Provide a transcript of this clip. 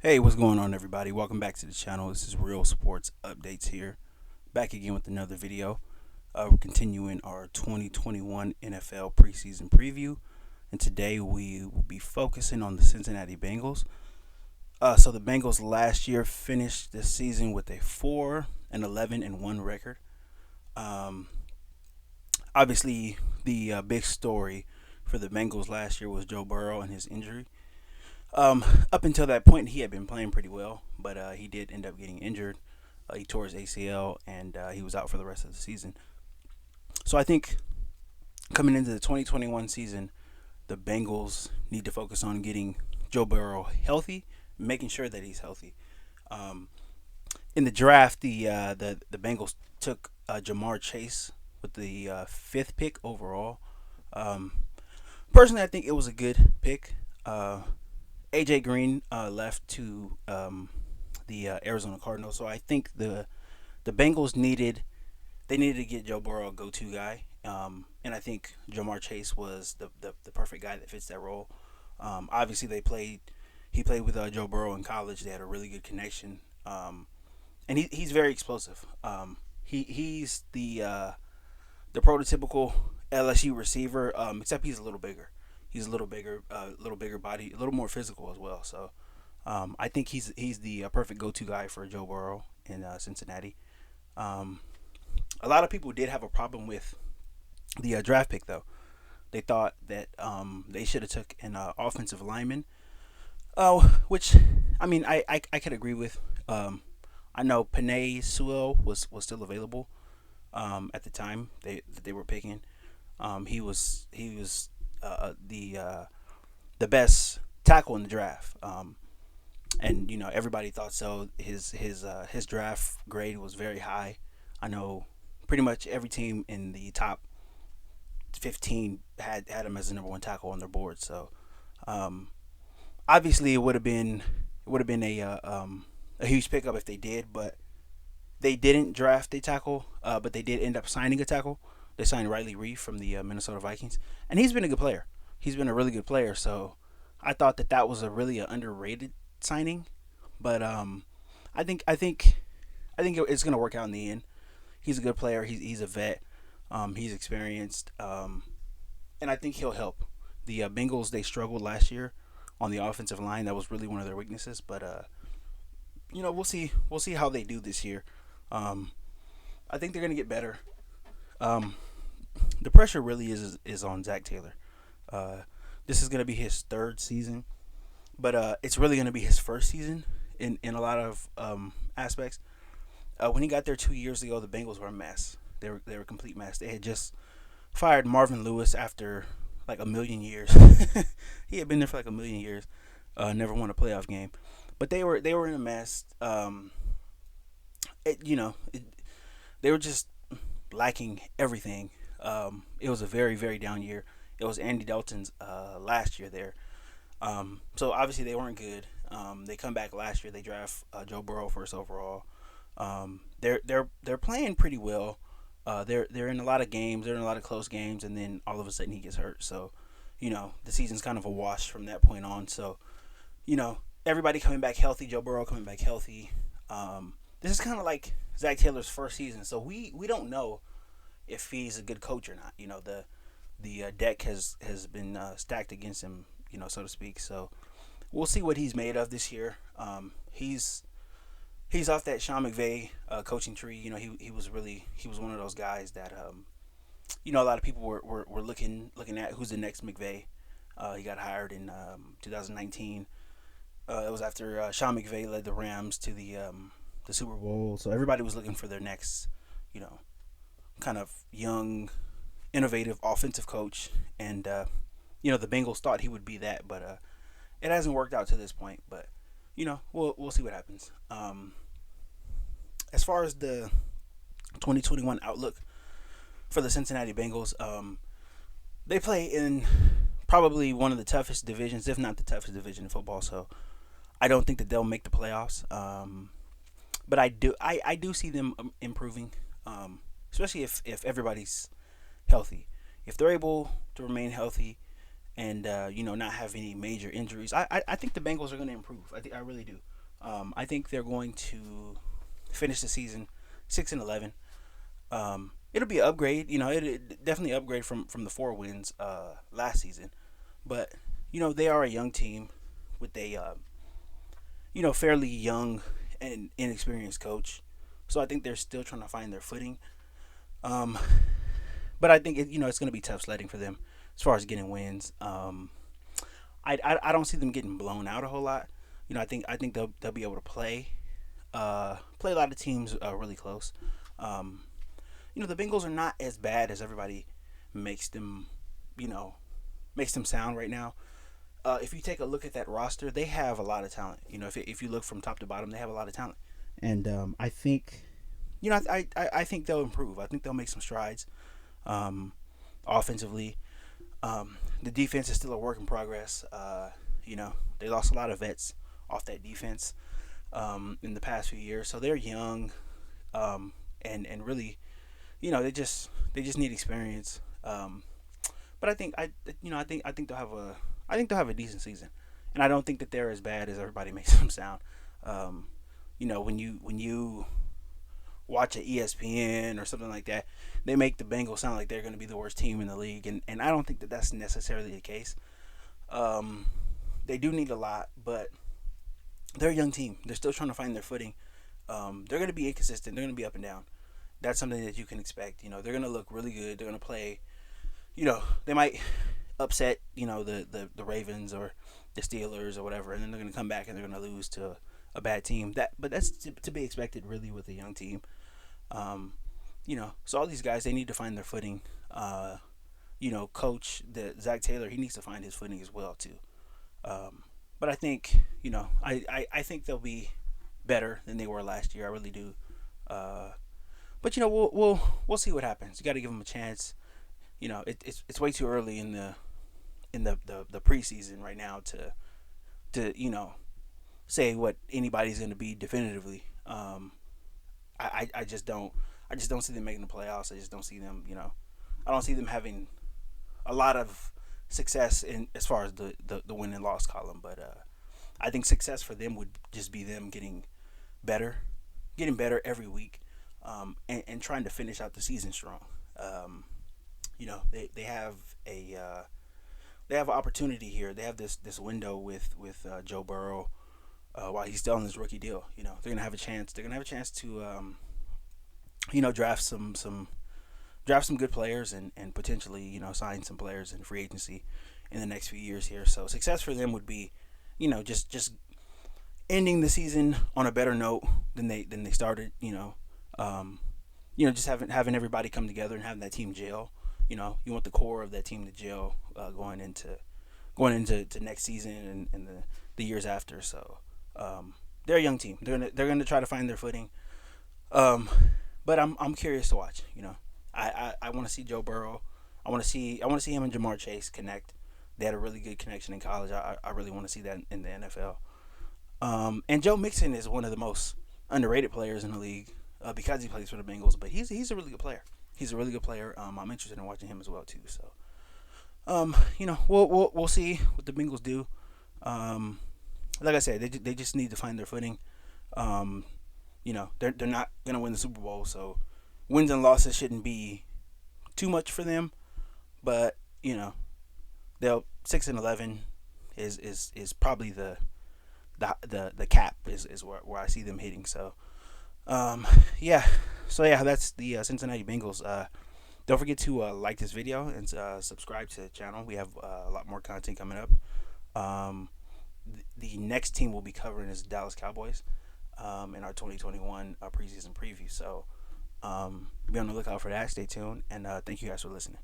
Hey, what's going on, everybody? Welcome back to the channel. This is Real Sports Updates here. Back again with another video. We're continuing our 2021 NFL preseason preview. And today we will be focusing on the Cincinnati Bengals. So the Bengals last year finished the season with a 4-11-1 record. Um, Obviously, the big story for the Bengals last year was Joe Burrow and his injury. Um, Up until that point, he had been playing pretty well, but he did end up getting injured. He tore his ACL, and he was out for the rest of the season. So I think coming into the 2021 season, the Bengals need to focus on getting Joe Burrow healthy, making sure that he's healthy. Um, in the draft, the Bengals took Jamar Chase with the fifth pick overall. Um, Personally, I think it was a good pick. AJ Green left to the Arizona Cardinals, so I think the Bengals needed to get Joe Burrow a go-to guy, and I think Jamar Chase was the perfect guy that fits that role. Obviously, he played with Joe Burrow in college. They had a really good connection, and he's very explosive. He's the prototypical LSU receiver, except he's a little bigger. He's a little bigger body, a little more physical as well. So I think he's the perfect go-to guy for Joe Burrow in Cincinnati. Um, a lot of people did have a problem with the draft pick, though. They thought that they should have took an offensive lineman. Oh, which I could agree with. I know Panay Sewell was still available at the time they were picking. He was the best tackle in the draft. And everybody thought so. His draft grade was very high. I know pretty much every team in the top 15 had him as the number one tackle on their board. So um, obviously it would have been a huge pickup if they did, but they didn't draft a tackle. But they did end up signing a tackle. They signed Riley Reef from the Minnesota Vikings, and he's been a good player. He's been a really good player. So I thought that was a really underrated signing, but I think it's gonna work out in the end. He's a good player. He's a vet. He's experienced, and I think he'll help. The Bengals, they struggled last year on the offensive line. That was really one of their weaknesses. But we'll see how they do this year. Um, I think they're gonna get better. Um, the pressure really is on Zach Taylor. Uh, this is gonna be his third season, but it's really gonna be his first season in a lot of aspects. When he got there 2 years ago, the Bengals were a mess. They were a complete mess. They had just fired Marvin Lewis after like a million years. He had been there for like a million years. Never won a playoff game, but they were in a mess. It, you know, it, they were just lacking everything. It was a very down year. It was Andy Dalton's last year there. So obviously they weren't good. They come back last year. They draft Joe Burrow first overall. They're playing pretty well. They're in a lot of games. They're in a lot of close games, and then all of a sudden he gets hurt. So, the season's kind of a wash from that point on. So, everybody coming back healthy. Joe Burrow coming back healthy. This is kind of like Zach Taylor's first season, so we don't know if he's a good coach or not. The deck has been stacked against him, so to speak. So we'll see what he's made of this year. He's off that Sean McVay coaching tree. He was one of those guys that a lot of people were looking at who's the next McVay. He got hired in 2019. It was after Sean McVay led the Rams to the Super Bowl, so everybody was looking for their next, you know, kind of young, innovative offensive coach, and the Bengals thought he would be that, but it hasn't worked out to this point. But we'll see what happens. As far as the 2021 outlook for the Cincinnati Bengals, they play in probably one of the toughest divisions, if not the toughest division in football. So I don't think that they'll make the playoffs. But I do see them improving, especially if everybody's healthy. If they're able to remain healthy and not have any major injuries, I think the Bengals are going to improve. I really do. I think they're going to finish the season 6-11. It'll be an upgrade. It definitely upgrade from the 4 wins last season. But they are a young team with a fairly young and inexperienced coach. So I think they're still trying to find their footing. Um, but I think it's going to be tough sledding for them as far as getting wins. I don't see them getting blown out a whole lot. I think they'll be able to play a lot of teams really close. Um, the Bengals are not as bad as everybody makes them you know makes them sound right now. If you take a look at that roster, they have a lot of talent. If you look from top to bottom, they have a lot of talent, and I think I think they'll improve. I think they'll make some strides offensively. The defense is still a work in progress. They lost a lot of vets off that defense in the past few years, so they're young, and really, they just need experience. But I think they'll have a decent season, and I don't think that they're as bad as everybody makes them sound. When you watch a ESPN or something like that, they make the Bengals sound like they're going to be the worst team in the league, and I don't think that that's necessarily the case. Um, they do need a lot, but they're a young team. They're still trying to find their footing. They're going to be inconsistent. They're going to be up and down. That's something that you can expect. They're going to look really good. They're going to play. They might upset the Ravens or the Steelers or whatever, and then they're going to come back and they're going to lose to a bad team. But that's to be expected really with a young team. So all these guys, they need to find their footing. Coach the Zach Taylor, he needs to find his footing as well too. But I think I think they'll be better than they were last year. I really do. But we'll see what happens. You got to give them a chance. It's way too early in the preseason right now to say what anybody's going to be definitively. I just don't see them making the playoffs. I just don't see them. I don't see them having a lot of success in as far as the win and loss column. But I think success for them would just be them better, getting better every week, and trying to finish out the season strong. They have an opportunity here. They have this window with Joe Burrow while he's still on his rookie deal. They're gonna have a chance. They're gonna have a chance to draft some good players and potentially sign some players in free agency in the next few years here. So success for them would be just ending the season on a better note than they started. Just having everybody come together and having that team gel. You want the core of that team to gel going into next season and the years after. So they're a young team. They're gonna try to find their footing. But I'm curious to watch. I want to see Joe Burrow. I want to see him and Jamar Chase connect. They had a really good connection in college. I really want to see that in the NFL. And Joe Mixon is one of the most underrated players in the league because he plays for the Bengals. But he's a really good player. He's a really good player. I'm interested in watching him as well too. So, we'll see what the Bengals do. Like I said, they just need to find their footing. They're not gonna win the Super Bowl, so wins and losses shouldn't be too much for them. But they'll 6-11 is probably the cap is where I see them hitting. So yeah. So yeah, that's the Cincinnati Bengals. Don't forget to like this video and subscribe to the channel. We have a lot more content coming up. The next team we'll be covering is the Dallas Cowboys in our 2021 preseason preview. So be on the lookout for that. Stay tuned, and thank you guys for listening.